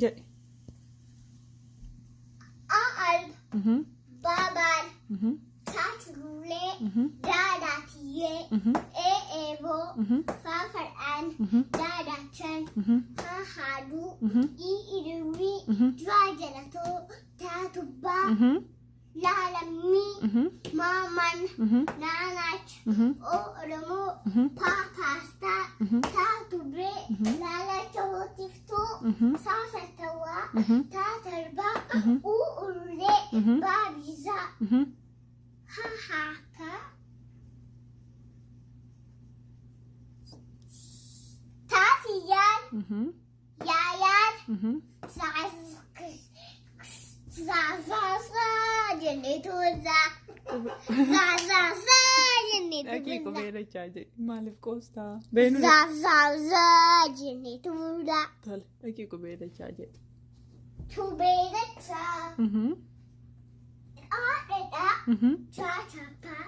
jedhi. Aalb. Baabaan. Taatulee. Daadaatiyee. Eeboo. Faafadhaan. Daadaachan. Haaduu. Iiruwii. Duraa jalatoo. Taatubbaa. Laalamii. Maaman. Naanach. Oromoo. Paastaa. Taatubree. Laalacha hootiftuu. Saasatawaa. Taatarbaa. Uurree. Baabisaa. Hahaaka. Taatiyaan. Yaayaan. Zaazaazaa jennee tuullaa. Zaazaazaa jennee Dhaqii tuullaa. qubeellachaa jedhi. Maaliif qoostaa? Zaazaazaa jennee tuullaa. Tole dhaqii qubeellachaa jedhi. Qubeellachaa. Haadhadhaa. Chaachappaa.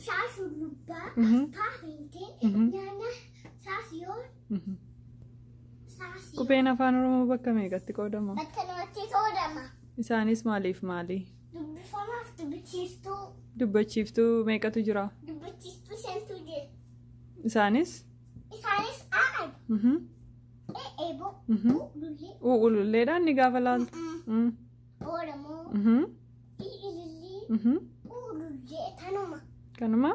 Shaashullubbaa. Paafintee. Nyaanyaa. Saasiyoon. Saasiyoon. Qubeen afaan Oromoo bakka meeqatti qoodama? Bakka namatti qoodama. Isaanis maaliif maali? Dubbifamaaf dubbichiiftuu. Dubbachiiftuu meeqatu jira? Dubbichiiftuu shantu jira. Isaanis? Isaanis aalb. Eeboo. Ulullee. Ululleedhaan ni gaafa laaltu. Oromoo. Ilillii. Ulullee tanuma. Kanuma?